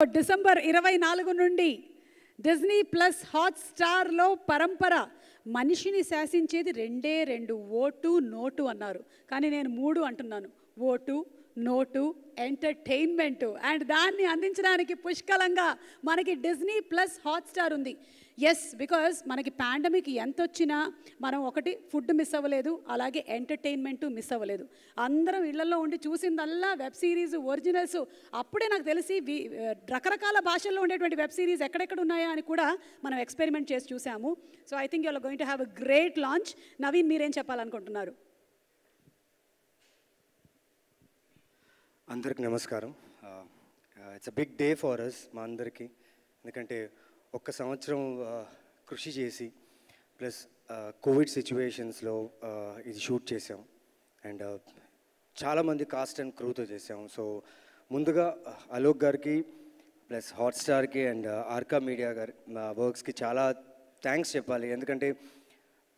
December 24 నుండి Disney plus హాట్‌స్టార్‌లో పరంపర మనిషిని శాసించేది రెండే రెండు ఓటు నోటు అన్నారు. కానీ నేను 3 అంటున్నాను. Vote, note, entertainment. అండ్ దాన్ని అందించడానికి పుష్కలంగా మనకి డిజ్నీ ప్లస్ హాట్‌స్టార్ ఉంది. ఎస్, బికాజ్ మనకి పాండమిక్ ఎంత వచ్చినా మనం ఒకటి ఫుడ్ మిస్ అవ్వలేదు, అలాగే ఎంటర్టైన్మెంట్ మిస్ అవ్వలేదు. అందరం ఇళ్లలో ఉండి చూసిందల్లా వెబ్ సిరీస్ ఒరిజినల్స్. అప్పుడే నాకు తెలిసి రకరకాల భాషల్లో ఉండేటువంటి వెబ్ సిరీస్ ఎక్కడెక్కడ ఉన్నాయా అని కూడా మనం ఎక్స్పెరిమెంట్ చేసి చూసాము. So I think you're going to have a great launch. Naveen, మీరేం చెప్పాలనుకుంటున్నారు? అందరికి నమస్కారం. It's a big day for us, మా అందరికీ. ఎందుకంటే ఒక్క సంవత్సరం కృషి చేసి ప్లస్ కోవిడ్ సిచ్యువేషన్స్లో ఇది షూట్ చేసాం. అండ్ చాలామంది కాస్ట్ అండ్ క్రూతో చేసాం. సో ముందుగా అలోక్ గారికి ప్లస్ హాట్‌స్టార్కి అండ్ ఆర్కా మీడియా గారి వర్క్స్కి చాలా థ్యాంక్స్ చెప్పాలి. ఎందుకంటే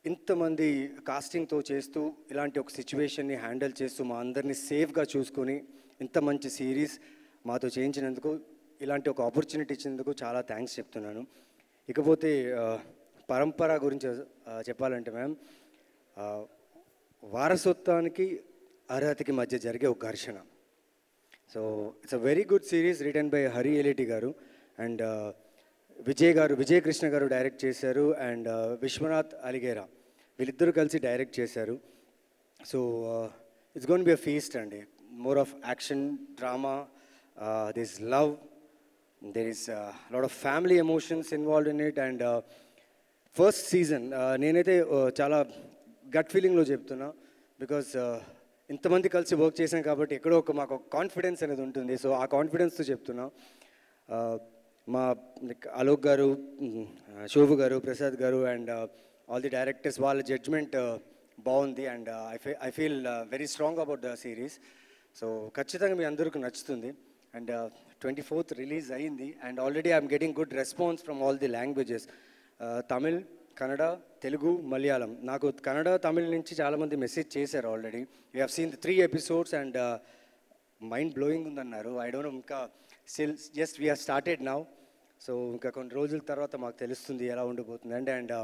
ఇంతమంది కాస్టింగ్తో చేస్తూ ఇలాంటి ఒక సిచ్యువేషన్ని హ్యాండిల్ చేస్తూ మా అందరినీ సేఫ్గా చూసుకొని ఇంత మంచి సిరీస్ మాతో చేయించినందుకు, ఇలాంటి ఒక ఆపర్చునిటీ ఇచ్చినందుకు చాలా థ్యాంక్స్ చెప్తున్నాను. ఇకపోతే పరంపర గురించి చెప్పాలంటే మ్యామ్, వారసత్వానికి అర్హతకి మధ్య జరిగే ఒక ఘర్షణ. So it's a very good series written by Hari ఎలిటి గారు అండ్ విజయ్ కృష్ణ గారు డైరెక్ట్ చేశారు. అండ్ విశ్వనాథ్ అలిగేరా వీళ్ళిద్దరూ కలిసి డైరెక్ట్ చేశారు. So it's gonna be a feast అండి. More of action drama, this love, there is a lot of family emotions involved in it. And first season నేనైతే చాలా గట్ ఫీలింగ్లో చెప్తున్నా. బికాస్ ఇంతమంది కలిసి వర్క్ చేసాం కాబట్టి ఎక్కడో మాకు ఒక కాన్ఫిడెన్స్ అనేది ఉంటుంది. సో ఆ కాన్ఫిడెన్స్తో చెప్తున్నా. మా అలోక్ గారు, శోభు గారు, ప్రసాద్ గారు అండ్ ఆల్ ది డైరెక్టర్స్, వాళ్ళ జడ్జ్మెంట్ బాగుంది. And I feel very strong about the series. So ఖచ్చితంగా మీ అందరికీ నచ్చుతుంది. అండ్ 24th రిలీజ్ అయింది. And already I'm getting good response from all the languages, Tamil, Kannada, Telugu, Malayalam. నాకు కన్నడ, తమిళ్ నుంచి చాలామంది మెసేజ్ చేశారు already. You have seen the 3 episodes and mind blowing ఉందన్నారు. I don't know, ఇంకా still just we have started now. So ఇంకా కొన్ని రోజుల తర్వాత మాకు తెలుస్తుంది ఎలా ఉండబోతుంది. And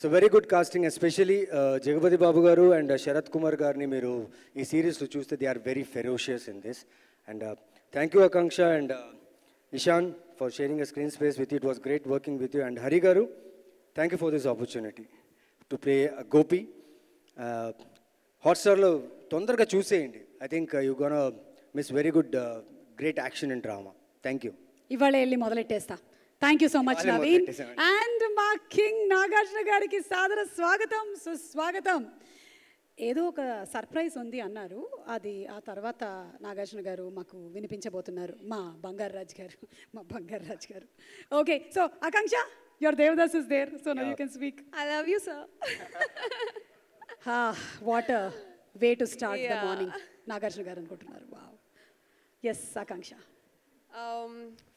so very good casting, especially Jagapathi Babu గారు అండ్ శరత్ కుమార్ గారిని మీరు ఈ సిరీస్లో చూస్తే they are very ferocious in this. And thank you Akanksha and Ishan for sharing a screen space with you. It was great working with you. And Hari Garu, thank you for this opportunity to play Gopi. Hotstarlo tondarga chooseyandi. I think you're gonna miss very good great action and drama. Thank you. ఇవాళ వెళ్ళి మొదలెట్టేస్తా. Thank you so much Naveen. And మా king Nagarjuna గారికి సాదర స్వాగతం, సుస్వాగతం. ఏదో ఒక సర్ప్రైజ్ ఉంది అన్నారు, అది ఆ తర్వాత నాగార్జున గారు మాకు వినిపించబోతున్నారు. మా బంగారు రాజ్ గారు. Okay, so Aakanksha, your Devdas is there, so now you can speak. I love you sir. What a way to start the morning. Nagarjuna గారు అనుకుంటున్నారు. Wow. Yes Aakanksha.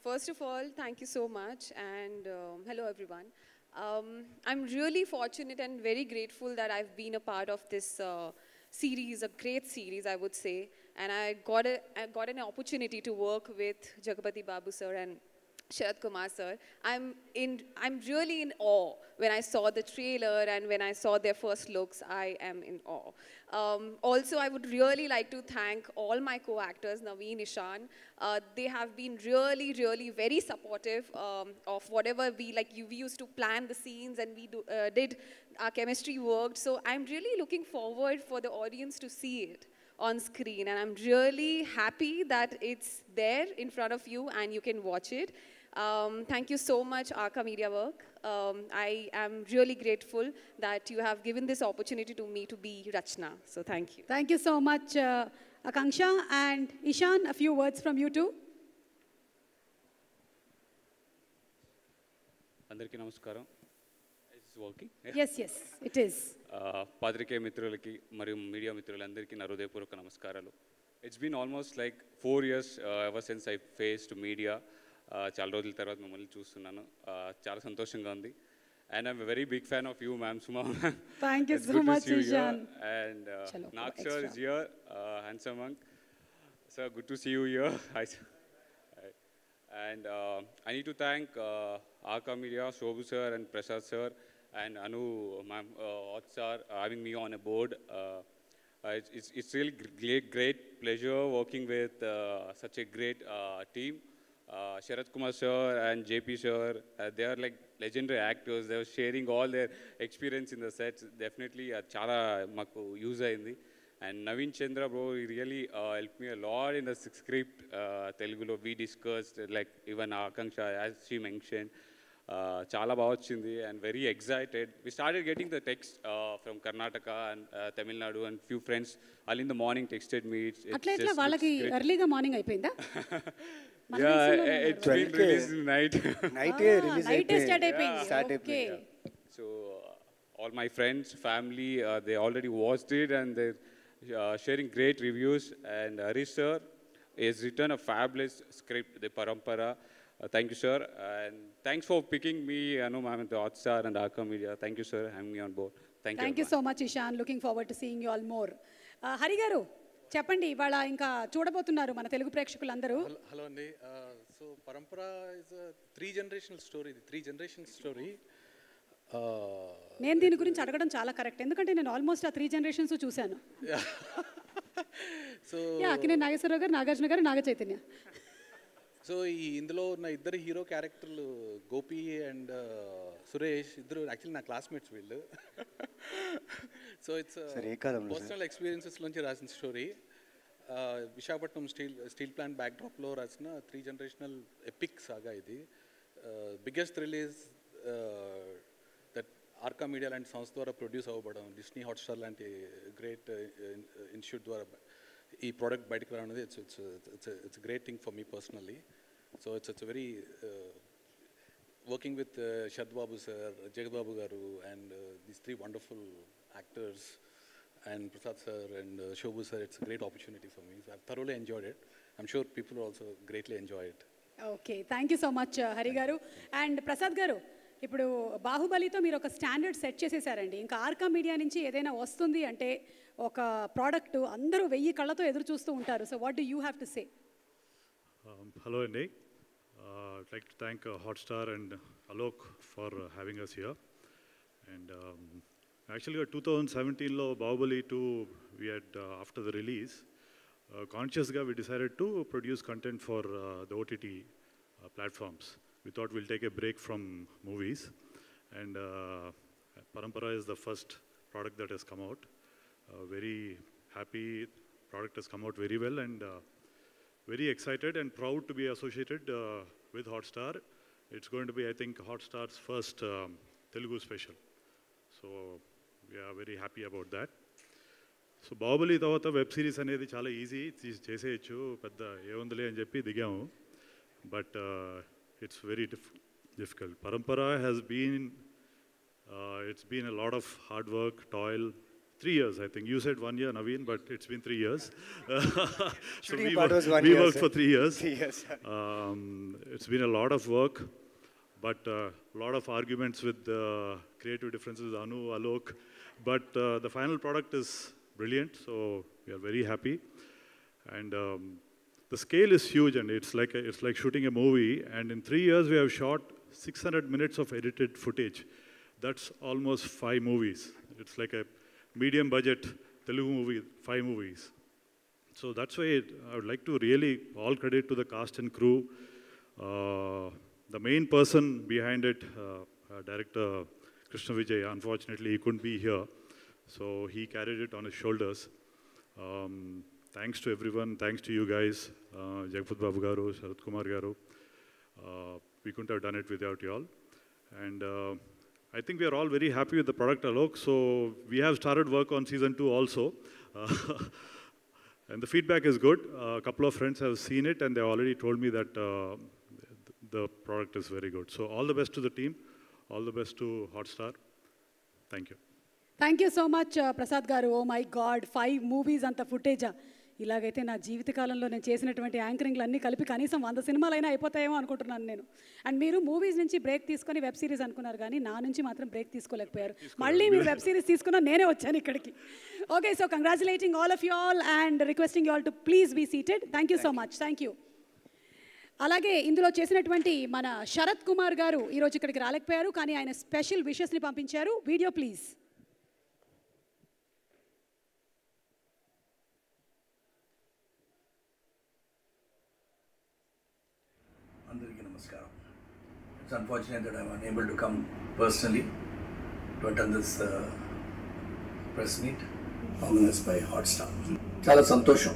First of all, thank you so much, and hello everyone. I'm really fortunate and very grateful that I've been a part of this series, a great series I would say, and I got an opportunity to work with Jagapati Babu sir and Sharath Kumar sir. I'm really in awe when I saw the trailer and when I saw their first looks. I am in awe. Also, I would really like to thank all my co-actors, Naveen, Ishan. They have been really very supportive of whatever we used to plan the scenes and we did our chemistry worked. So I'm really looking forward for the audience to see it on screen, and I'm really happy that it's there in front of you and you can watch it. Thank you so much, Arka Media Work. I am really grateful that you have given this opportunity to me to be Rachna. So thank you. Thank you so much, Akanksha. And Ishan, a few words from you too. Andariki namaskaram. Is this working? Yes, it is. పాత్రికేయ మిత్రులకి మరియు media మిత్రులందరికీ నా హృదయపూర్వక నమస్కారాలు. It's been almost like 4 years ever since I faced media. చాలా రోజుల తర్వాత మిమ్మల్ని చూస్తున్నాను, చాలా సంతోషంగా ఉంది. And I'm very big fan of you ma'am, Suma ma'am. Thank you so much Ishaan. అండ్ Nag sir is here, handsome monk. Sir, good to see you here. Hi. And I need to thank Arka Media, Shobhu sir and Prasad sir and Anu ma'am, Hotstar having me on a board. It's really great pleasure working with such a great team. Sharat Kumar sir and JP sir, they are like legendary actors. They were sharing all their experience in the sets. Definitely, chala maku use ayindi. And Naveen Chandra bro, he really helped me a lot in the script. Telugulo we discussed, like even Akanksha, as she mentioned. Chala baga vachindi and very excited. We started getting the text from Karnataka and Tamil Nadu, and few friends early in the morning texted me. అట్లా ఎట్లా వాళ్ళకి ఎర్లీగా morning అయిపోయిందా? Yeah, it's been released night. Night release night start అయిపోయింది. Start okay. So all my friends, family, they already watched it and they're sharing great reviews. And Harish sir has written a fabulous script, The Parampara. Thank you, sir. And thanks for picking me, Anu ma'am, and the Hotstar and Arka Media. Thank you, sir, having me on board. Thank you. Thank you so much Ishan. Looking forward to seeing you all more. Hari గారు చెప్పండి, ఇవాళ ఇంకా చూడబోతున్నారు మన తెలుగు ప్రేక్షకులందరూ. Hello అండి. So పరంపర is three generational story. ఇది 3 generations స్టోరీ. నేను దీని గురించి అడగడం చాలా కరెక్ట్, ఎందుకంటే నేను ఆల్మోస్ట్ ఆ 3 generations చూశాను. సో అక్కినేని నాగేశ్వరరావు గారు, నాగార్జున గారు, నాగ చైతన్య. సో ఇందులో ఉన్న ఇద్దరు హీరో క్యారెక్టర్లు గోపి అండ్ సురేష్, ఇద్దరు యాక్చువల్లీ నా క్లాస్మేట్స్ వీళ్ళు. సో ఇట్స్ పర్సనల్ ఎక్స్పీరియన్సెస్ నుంచి రాసిన స్టోరీ. విశాఖపట్నం స్టీల్ ప్లాంట్ బ్యాక్డ్రాప్లో రాసిన 3 generational ఎపిక్ సాగా ఇది. Biggest release that Arka media లాంటి సంస్థ ద్వారా ప్రొడ్యూస్ అవ్వబడడం, డిస్నీ హాట్స్టార్ లాంటి గ్రేట్ ఇన్స్టిట్యూట్ ద్వారా ఈ ప్రోడక్ట్ బయటకు రావడం, it's great thing for me personally. So it's very working with Shad Babu sir, Jagad Babu గారు and these 3 wonderful actors and Prasad sir and Shobhu sir, it's a great opportunity for me. So I've thoroughly enjoyed it. I'm sure people also greatly enjoy it. Okay, thank you so much Hari గారు. And Prasad గారు, ఇప్పుడు బాహుబలితో మీరు ఒక standard set చేసేసారండి. ఇంకా Arka media నుంచి ఏదైనా వస్తుంది అంటే ఒక ప్రోడక్ట్ అందరూ 1000 కళ్ళతో ఎదురు చూస్తూ ఉంటారు. So what do you have to say? Hello Andy. I'd like to thank Hotstar and Alok for having us here. And actually 2017 Bahubali 2 we had after the release consciously we decided to produce content for the OTT platforms. We thought we'll take a break from movies, and Parampara is the first product that has come out. Very happy product has come out very well, and very excited and proud to be associated with Hotstar. It's going to be, I think, Hotstar's first Telugu special. So we are very happy about that. So Baahubali తర్వాత web series అనేది చాలా easy చేసేయచ్చు, పెద్ద ఏముందిలే అని చెప్పి దిగాము. But it's very difficult. Parampara has been it's been a lot of hard work, toil. 3 years, I think. You said 1 year, Naveen, but it's been 3 years. So we worked for 3 years. 3 years. It's been a lot of work, but a lot of arguments with creative differences, Anu, Alok. But the final product is brilliant, so we are very happy. And the scale is huge, and it's like shooting a movie. And in 3 years, we have shot 600 minutes of edited footage. That's almost 5 movies. It's like a medium budget Telugu movie, 5 movies. So that's why I would like to really all credit to the cast and crew. The main person behind it, director Krishna Vijay, unfortunately he couldn't be here. So he carried it on his shoulders. Thanks to everyone, thanks to you guys, Jagpat Babu Garu, Sharat Kumar Garu. We couldn't have done it without you all. And I think we are all very happy with the product, Alok. So we have started work on season 2 also. And the feedback is good. A couple of friends have seen it and they already told me that the product is very good. So all the best to the team. All the best to Hotstar. Thank you. Thank you so much Prasad గారు. Oh my God, 5 movies అంత ఫుటేజా? ఇలాగైతే నా జీవితకాలంలో నేను చేసినటువంటి యాంకరింగ్లు అన్నీ కలిపి కనీసం 100 సినిమాలైనా అయిపోతాయేమో అనుకుంటున్నాను నేను. అండ్ మీరు మూవీస్ నుంచి బ్రేక్ తీసుకొని వెబ్ సిరీస్ అనుకున్నారు, కానీ నా నుంచి మాత్రం బ్రేక్ తీసుకోలేకపోయారు. మళ్ళీ మీరు వెబ్ సిరీస్ తీసుకున్నా నేనే వచ్చాను ఇక్కడికి. Okay, so congratulating all of you all and requesting you all to please be seated. Thank you so much. Thank you. అలాగే ఇందులో చేసినటువంటి మన శరత్ కుమార్ గారు ఈరోజు ఇక్కడికి రాలేకపోయారు, కానీ ఆయన స్పెషల్ విషెస్ని పంపించారు. Video please. అందరికీ నమస్కారం. It's unfortunate that I'm unable to come personally to attend this press meet organized by Hotstar. చాలా సంతోషం.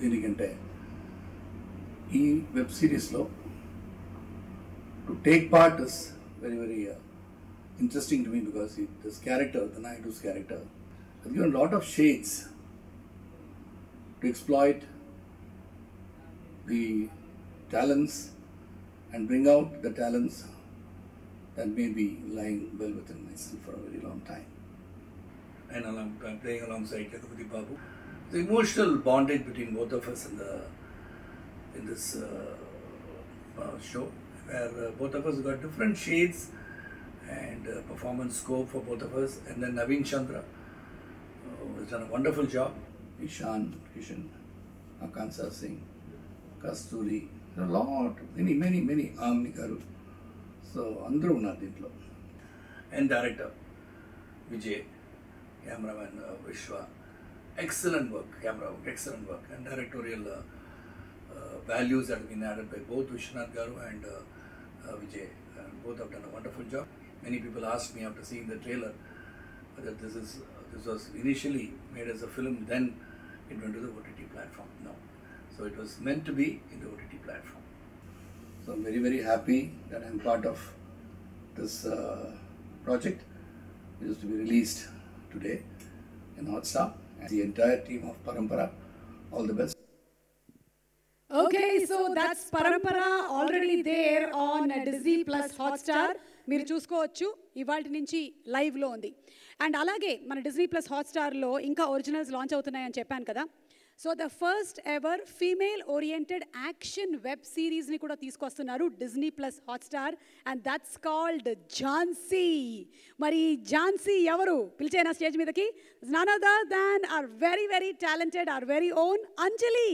దీనికంటే ఈ వెబ్ సిరీస్లో to take part is very, very interesting to me because this character, the Naidu's character, has given a lot of shades to exploit the talents and bring out the talents that may be lying well within myself for a very long time. And I'm playing alongside Yadupati Babu. The emotional bondage between both of us in this show, where both of us got different shades and performance scope for both of us. And then Naveen Chandra has done a wonderful job. Ishan, Kishan, Akansa Singh, Kasturi, a lot, many, Amni Garu. So, Andru Unnadu Dintlo. And director, Vijay, cameraman Vishwa. Excellent work, camera work, excellent work. And directorial values that have been added by both Vishwanath Garu and Vijay. Both have done a wonderful job. Many people asked me after seeing the trailer whether this was initially made as a film, then it went to the OTT platform. No. So it was meant to be in the OTT platform. So I'm very, very happy that I'm part of this project, which is to be released today in Hotstar. And the entire team of Parampara, all the best. Okay, so that's Parampara already there on Disney Plus Hotstar. మీరు చూసుకోవచ్చు, ఇవాళ నుంచి లైవ్లో ఉంది. And అలాగే మన Disney plus హాట్స్టార్లో ఇంకా originals launch అవుతున్నాయని చెప్పాను కదా. So the first ever female oriented action web సిరీస్ని కూడా తీసుకొస్తున్నారు Disney plus Hotstar, and that's called Jhansi. మరి ఝాన్సీ ఎవరు పిలిచేనా స్టేజ్ మీదకి? None other than our very very talented, our very own Anjali.